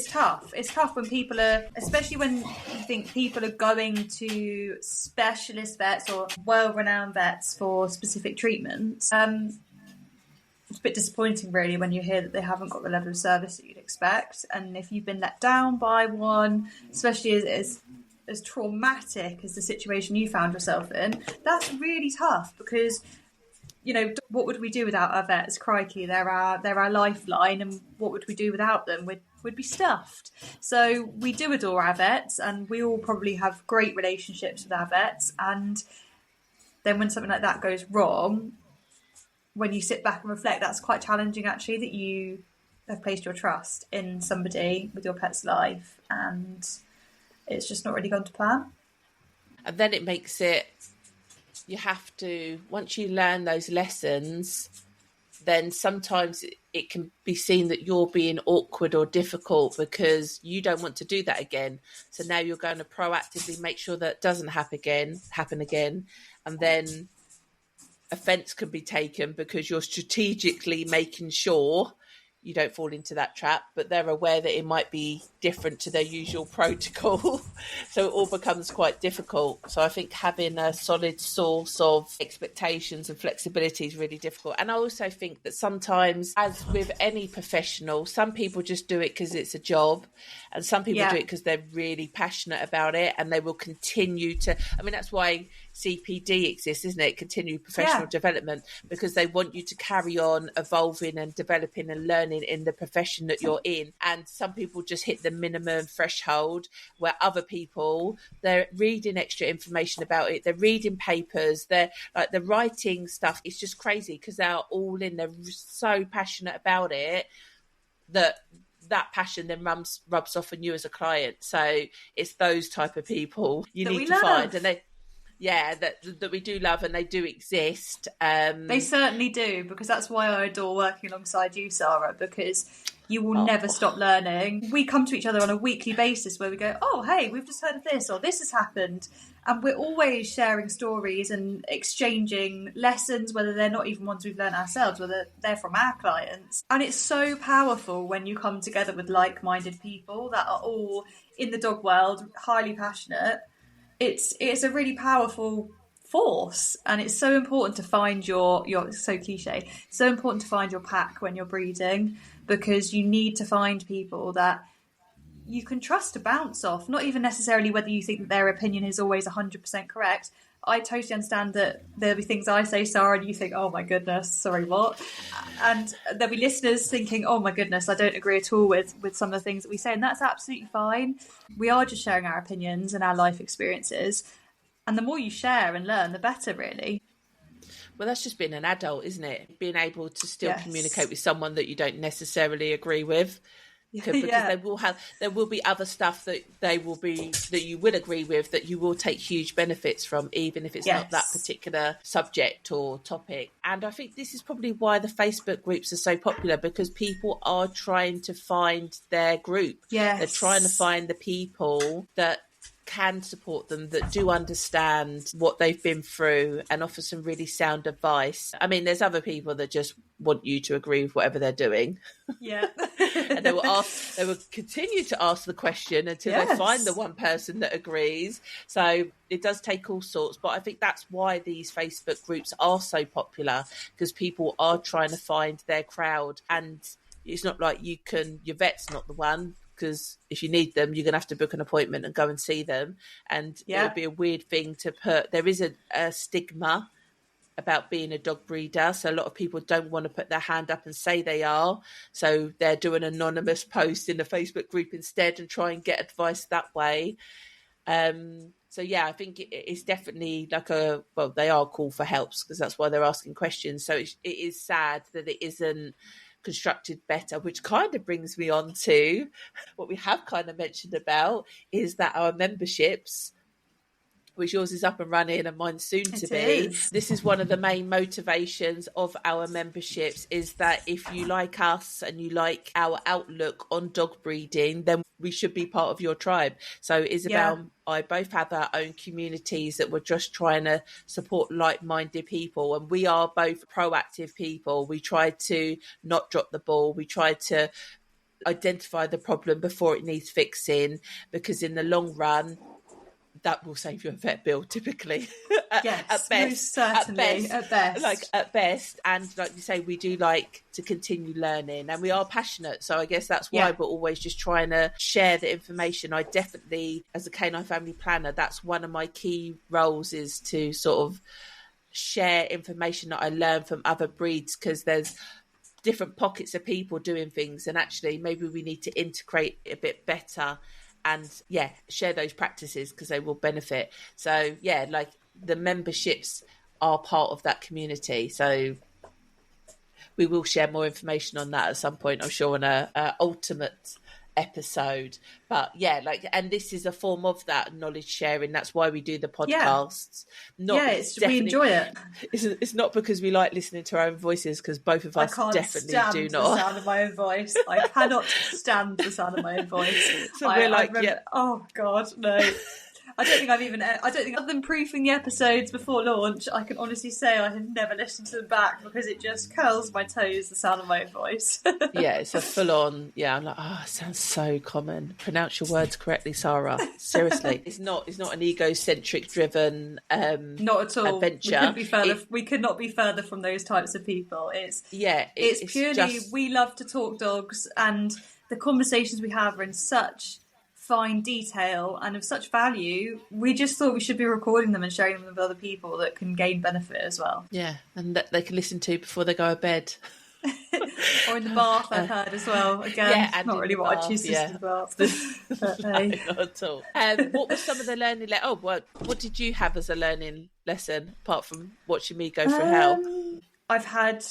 tough. It's tough when people are, especially when you think people are going to specialist vets or well-renowned vets for specific treatments. It's a bit disappointing, really, when you hear that they haven't got the level of service that you'd expect. And if you've been let down by one, especially as traumatic as the situation you found yourself in, that's really tough, because, you know, what would we do without our vets? Crikey, they're our lifeline, and what would we do without them? We'd be stuffed. So we do adore our vets, and we all probably have great relationships with our vets. And then when something like that goes wrong, when you sit back and reflect, that's quite challenging, actually, that you have placed your trust in somebody with your pet's life and it's just not really gone to plan. And then it makes it, you have to, once you learn those lessons, then sometimes it can be seen that you're being awkward or difficult because you don't want to do that again. So now you're going to proactively make sure that doesn't happen again. And then offence can be taken because you're strategically making sure you don't fall into that trap, but they're aware that it might be different to their usual protocol. So it all becomes quite difficult. So I think having a solid source of expectations and flexibility is really difficult. And I also think that sometimes, as with any professional, some people just do it because it's a job, and some people do it because they're really passionate about it, and they will continue to, I mean, that's why CPD exists, isn't it? Continued professional development, because they want you to carry on evolving and developing and learning in the profession that you're in. And some people just hit the minimum threshold, where other people, they're reading extra information about it, they're reading papers, they're like, the writing stuff is just crazy because they're all in, they're so passionate about it that passion then rubs off on you as a client. So it's those type of people you need to find, and they that we do love, and they do exist. They certainly do, because that's why I adore working alongside you, Sarah, because you will never stop learning. We come to each other on a weekly basis where we go, oh, hey, we've just heard of this, or this has happened. And we're always sharing stories and exchanging lessons, whether they're not even ones we've learned ourselves, whether they're from our clients. And it's so powerful when you come together with like-minded people that are all in the dog world, highly passionate. It's a really powerful force, and it's so important to find your it's so cliche, so important to find your pack when you're breeding, because you need to find people that you can trust to bounce off, not even necessarily whether you think that their opinion is always 100% correct. I totally understand that there'll be things I say, Sarah, and you think, oh my goodness, sorry, what? And there'll be listeners thinking, oh my goodness, I don't agree at all with some of the things that we say, and that's absolutely fine. We are just sharing our opinions and our life experiences, and the more you share and learn, the better, really. Well, that's just being an adult, isn't it? Being able to still communicate with someone that you don't necessarily agree with. Because there will be other stuff that you will agree with, that you will take huge benefits from, even if it's not that particular subject or topic. And I think this is probably why the Facebook groups are so popular, because people are trying to find their group. They're trying to find the people that can support them, that do understand what they've been through and offer some really sound advice. I mean, there's other people that just want you to agree with whatever they're doing. Yeah. And they will continue to ask the question until they find the one person that agrees. So it does take all sorts, but I think that's why these Facebook groups are so popular, because people are trying to find their crowd. And it's not like your vet's not the one, because if you need them, you're going to have to book an appointment and go and see them. And it would be a weird thing to put. There is a stigma about being a dog breeder, so a lot of people don't want to put their hand up and say they are, so they're doing an anonymous post in a Facebook group instead and try and get advice that way. So yeah, I think it's definitely like they are call for helps, because that's why they're asking questions. So it is sad that it isn't constructed better, which kind of brings me on to what we have kind of mentioned about, is that our memberships, which yours is up and running and mine's soon to be. This is one of the main motivations of our memberships, is that if you like us and you like our outlook on dog breeding, then we should be part of your tribe. So Isabel and I both have our own communities that we're just trying to support like-minded people, and we are both proactive people. We try to not drop the ball. We try to identify the problem before it needs fixing, because in the long run, that will save you a vet bill typically. at best, most certainly, at best. And like you say, we do like to continue learning, and we are passionate. So I guess that's why we're always just trying to share the information. I definitely, as a canine family planner, that's one of my key roles, is to sort of share information that I learn from other breeds, because there's different pockets of people doing things, and actually maybe we need to integrate a bit better and share those practices, because they will benefit. So like the memberships are part of that community. So we will share more information on that at some point, I'm sure, on a ultimate episode. But and this is a form of that knowledge sharing. That's why we do the podcasts. We enjoy it. It's not because we like listening to our own voices, because both of us definitely do not. The sound of my own voice. I cannot stand the sound of my own voice. So we're like, oh God, no. I don't think other than proofing the episodes before launch, I can honestly say I have never listened to them back, because it just curls my toes, the sound of my own voice. It's a full on, I'm like, it sounds so common. Pronounce your words correctly, Sarah. Seriously. It's not an egocentric driven not at all. Adventure. We could not be further from those types of people. It's purely just... we love to talk dogs, and the conversations we have are in such fine detail and of such value. We just thought we should be recording them and sharing them with other people that can gain benefit as well. And that they can listen to before they go to bed. Or in the bath, I've heard as well. Again, not really what I choose to do in the bath. But, no, not at all. What was some of the learning? What did you have as a learning lesson, apart from watching me go through hell? I've had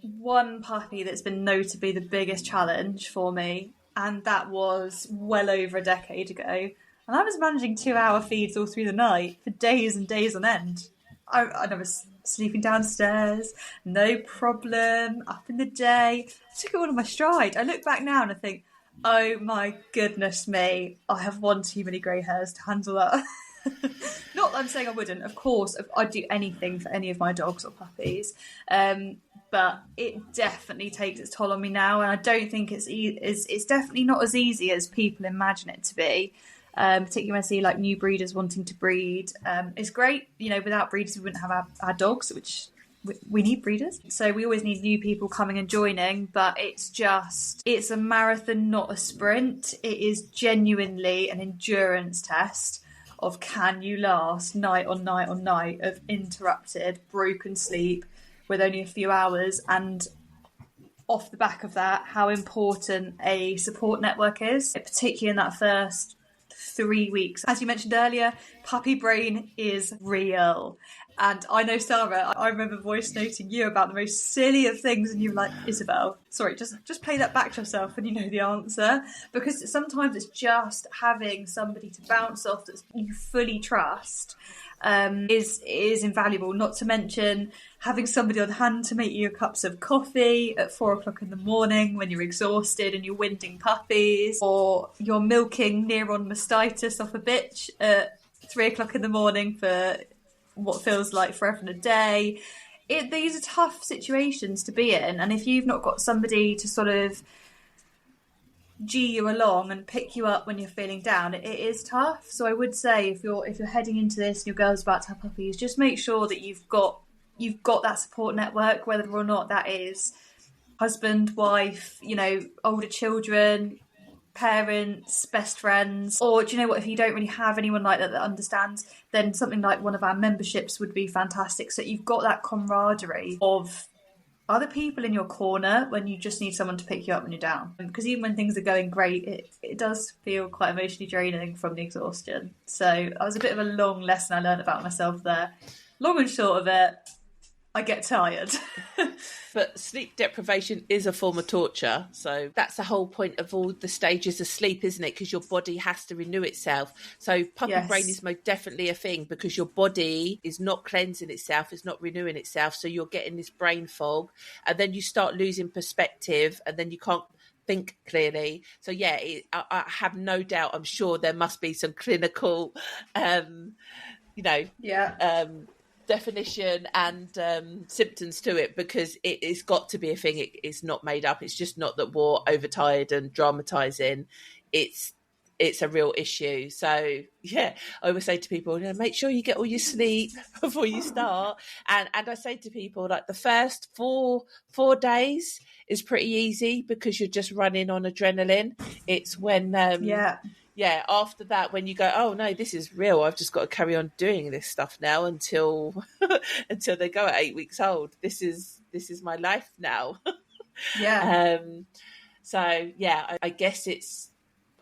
one puppy that's been known to be the biggest challenge for me, and that was well over a decade ago. And I was managing 2-hour feeds all through the night for days and days on end. I was sleeping downstairs, no problem, up in the day. I took it all in my stride. I look back now and I think, oh my goodness me, I have one too many grey hairs to handle that. Not that I'm saying I wouldn't. Of course, I'd do anything for any of my dogs or puppies. But it definitely takes its toll on me now, and I don't think it's definitely not as easy as people imagine it to be. Particularly when I see like new breeders wanting to breed. It's great, without breeders we wouldn't have our dogs, which we need breeders. So we always need new people coming and joining, but it's a marathon, not a sprint. It is genuinely an endurance test of can you last night on night on night of interrupted, broken sleep with only a few hours, and off the back of that, how important a support network is, particularly in that first 3 weeks. As you mentioned earlier, puppy brain is real. And I know, Sarah, I remember voice noting you about the most silly of things, and you were like, Isabel, sorry, just play that back to yourself and you know the answer. Because sometimes it's just having somebody to bounce off that you fully trust is invaluable. Not to mention having somebody on hand to make you cups of coffee at 4:00 in the morning when you're exhausted and you're winding puppies, or you're milking neuron mastitis off a bitch at 3:00 in the morning for what feels like forever and a day. these are tough situations to be in, and if you've not got somebody to sort of G you along and pick you up when you're feeling down, it is tough. So I would say if you're heading into this and your girl's about to have puppies, just make sure that you've got that support network, whether or not that is husband, wife, older children, parents, best friends, or do you know what, if you don't really have anyone like that understands, then something like one of our memberships would be fantastic, so that you've got that camaraderie of other people in your corner when you just need someone to pick you up when you're down. Because even when things are going great, it does feel quite emotionally draining from the exhaustion. So that was a bit of a long lesson I learned about myself there. Long and short of it, I get tired. But sleep deprivation is a form of torture. So that's the whole point of all the stages of sleep, isn't it? Because your body has to renew itself. So puppy brain is most definitely a thing, because your body is not cleansing itself, it's not renewing itself. So you're getting this brain fog, and then you start losing perspective, and then you can't think clearly. So yeah, I have no doubt, I'm sure there must be some clinical, definition and symptoms to it, because it's got to be a thing. It's not made up. It's just not that we're overtired and dramatizing. It's a real issue. So yeah, I always say to people, make sure you get all your sleep before you start. And I say to people, like, the first four days is pretty easy because you're just running on adrenaline. It's when after that, when you go, oh no, this is real, I've just got to carry on doing this stuff now until they go at 8 weeks old. This is my life now. So yeah, I guess it's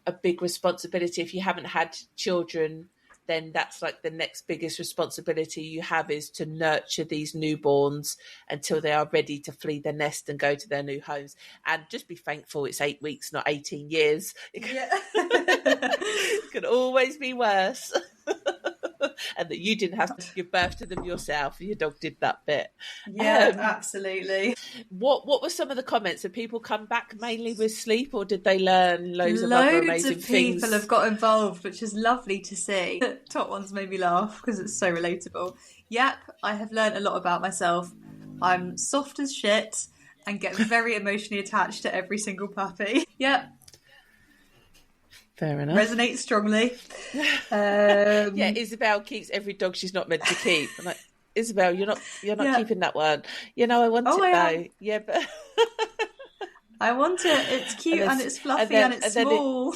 a big responsibility. If you haven't had children, then that's like the next biggest responsibility you have, is to nurture these newborns until they are ready to flee their nest and go to their new homes. And just be thankful it's 8 weeks, not 18 years. It can always be worse. And that you didn't have to give birth to them yourself. Your dog did that bit. Yeah, absolutely. What were some of the comments? Did people come back mainly with sleep, or did they learn loads of other amazing things? Loads of people have got involved, which is lovely to see. The top ones made me laugh because it's so relatable. Yep, I have learned a lot about myself. I'm soft as shit and get very emotionally attached to every single puppy. Yep. Fair enough. Resonates strongly. Yeah, Isabel keeps every dog she's not meant to keep. I'm like, Isabel, you're not keeping that one. I want it though. Yeah, but I want it. It's cute and it's fluffy and it's small.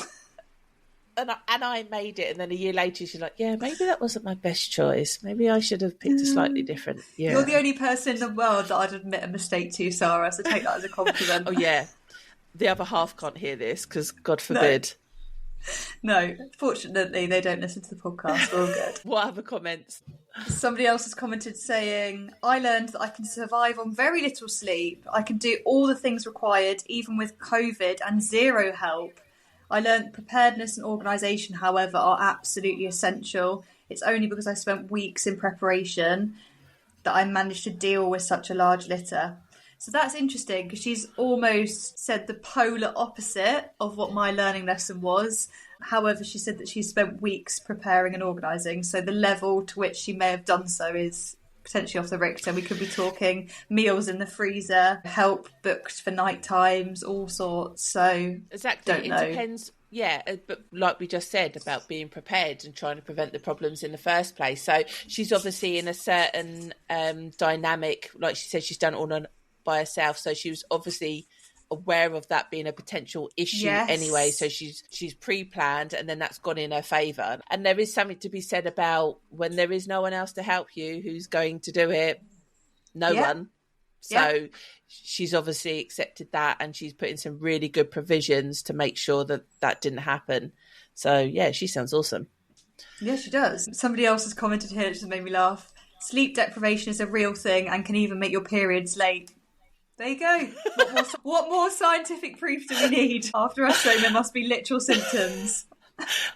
And I made it, and then a year later she's like, yeah, maybe that wasn't my best choice. Maybe I should have picked a slightly different. Yeah. You're the only person in the world that I'd admit a mistake to, Sarah, so take that as a compliment. Oh yeah. The other half can't hear this because God forbid. No, fortunately they don't listen to the podcast. We're all good. What other comments? Somebody else has commented saying, I learned that I can survive on very little sleep. I can do all the things required, even with COVID and zero help. I learned preparedness and organisation, however, are absolutely essential. It's only because I spent weeks in preparation that I managed to deal with such a large litter. So that's interesting, because she's almost said the polar opposite of what my learning lesson was. However, she said that she spent weeks preparing and organising. So the level to which she may have done so is potentially off the Richter. We could be talking meals in the freezer, help booked for night times, all sorts. So exactly, it depends. Yeah, but like we just said about being prepared and trying to prevent the problems in the first place. So she's obviously in a certain dynamic. Like she said, she's done it all by herself, so she was obviously aware of that being a potential issue anyway, so she's pre-planned, and then that's gone in her favour. And there is something to be said about when there is no one else to help you, who's going to do it? No one. So she's obviously accepted that, and she's put in some really good provisions to make sure that didn't happen. So yeah, she sounds awesome. Yeah, she does. Somebody else has commented here, which has made me laugh. Sleep deprivation is a real thing and can even make your periods late. There you go. What more scientific proof do we need? After us saying there must be literal symptoms.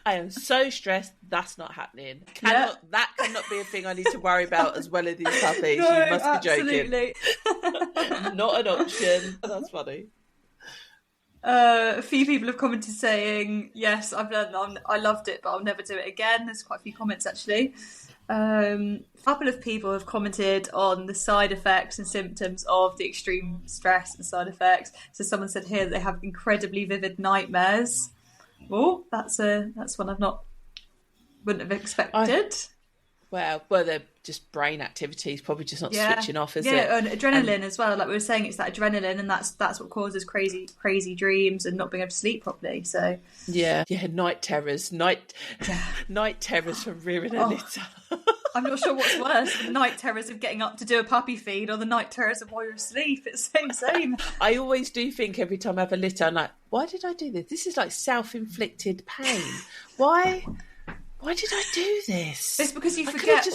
I am so stressed. That's not happening. That cannot be a thing I need to worry about as well as these puppies. No, you must absolutely. Be joking. Not an option. That's funny. A few people have commented saying, yes, I've learned I loved it, but I'll never do it again. There's quite a few comments actually. A couple of people have commented on the side effects and symptoms of the extreme stress and side effects. So someone said here that they have incredibly vivid nightmares. Oh, that's one wouldn't have expected. Well, they're just brain activities, probably just not switching off, is it? Yeah, and adrenaline as well. Like we were saying, it's that adrenaline, and that's what causes crazy dreams and not being able to sleep properly. So yeah, night terrors from rearing a litter. I'm not sure what's worse, the night terrors of getting up to do a puppy feed or the night terrors of while you're asleep. It's the same. I always do think every time I have a litter, I'm like, why did I do this? This is like self-inflicted pain. Why did I do this? It's because you forget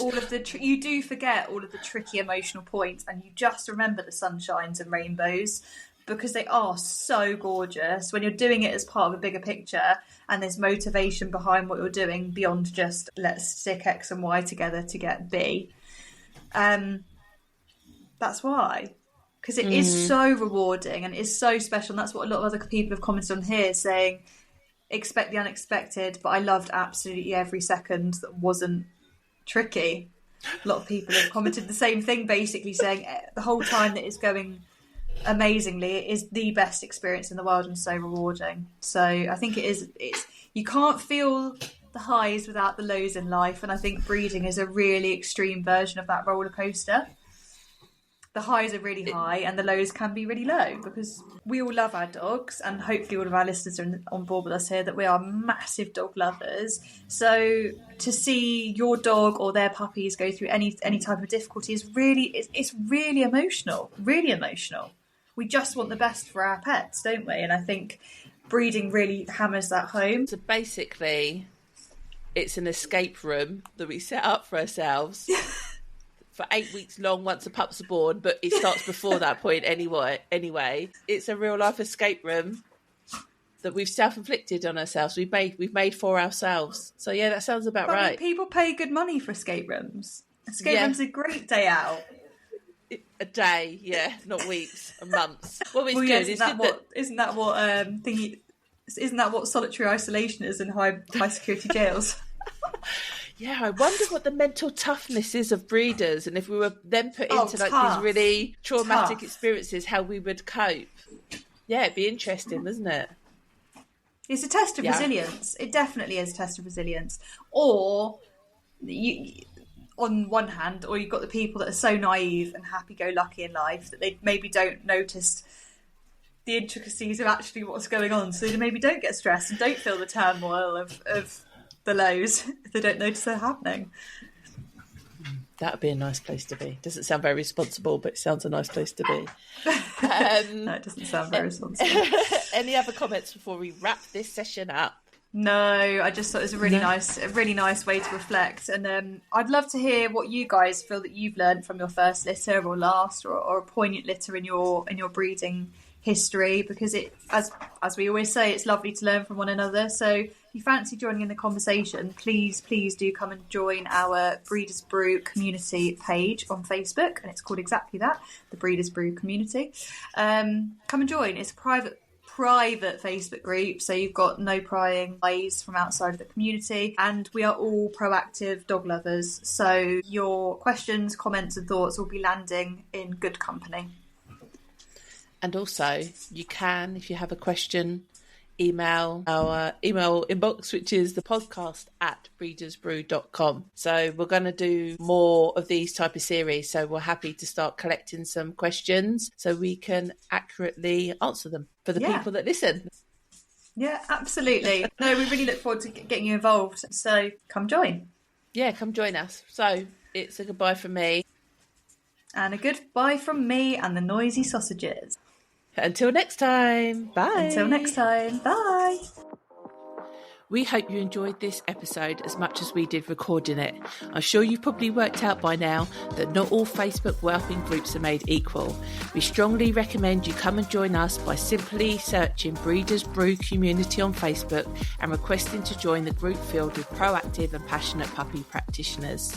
you do forget all of the tricky emotional points, and you just remember the sunshines and rainbows because they are so gorgeous when you're doing it as part of a bigger picture and there's motivation behind what you're doing beyond just let's stick X and Y together to get B. That's why. Because it is so rewarding and it's so special, and that's what a lot of other people have commented on here, saying expect the unexpected, but I loved absolutely every second that wasn't tricky. A lot of people have commented the same thing, basically saying the whole time that it's going amazingly, it is the best experience in the world and so rewarding. So I think it's you can't feel the highs without the lows in life, and I think breeding is a really extreme version of that roller coaster. The highs are really high and the lows can be really low, because we all love our dogs, and hopefully all of our listeners are on board with us here that we are massive dog lovers. So to see your dog or their puppies go through any type of difficulty is it's really emotional, really emotional. We just want the best for our pets, don't we? And I think breeding really hammers that home. So basically, it's an escape room that we set up for ourselves. For 8 weeks long once the pups are born, but it starts before that point anyway. It's a real life escape room that we've self-inflicted on ourselves. We've made for ourselves. So yeah, that sounds about right. People pay good money for escape rooms. Escape rooms are a great day out. A day, yeah, not weeks and months. Well, it's good. Isn't that what solitary isolation is in high security jails? Yeah, I wonder what the mental toughness is of breeders, and if we were then put into these really traumatic experiences, how we would cope. Yeah, it'd be interesting, wouldn't it? It's a test of resilience. It definitely is a test of resilience. Or on one hand, or you've got the people that are so naive and happy-go-lucky in life that they maybe don't notice the intricacies of actually what's going on, so they maybe don't get stressed and don't feel the turmoil of the lows if they don't notice they're happening. That would be a nice place to be. Doesn't sound very responsible, but it sounds a nice place to be. No, it doesn't sound very responsible. Any other comments before we wrap this session up? No, I just thought it was a really nice way to reflect, and I'd love to hear what you guys feel that you've learned from your first litter or last, or a poignant litter in your breeding history, because it, as we always say, it's lovely to learn from one another. So if you fancy joining in the conversation, please do come and join our Breeders Brew community page on Facebook, and it's called exactly that, the Breeders Brew community. Come and join. It's a private Facebook group, so you've got no prying eyes from outside of the community, and we are all proactive dog lovers, so your questions, comments and thoughts will be landing in good company. And also, you can, if you have a question, email our email inbox, which is the podcast@breedersbrew.com. So we're going to do more of these type of series. So we're happy to start collecting some questions so we can accurately answer them for the people that listen. Yeah, absolutely. No, we really look forward to getting you involved. So come join. Yeah, come join us. So it's a goodbye from me. And a goodbye from me and the noisy sausages. Until next time. Bye. Until next time. Bye. We hope you enjoyed this episode as much as we did recording it. I'm sure you've probably worked out by now that not all Facebook whelping groups are made equal. We strongly recommend you come and join us by simply searching Breeders Brew Community on Facebook and requesting to join the group filled with proactive and passionate puppy practitioners.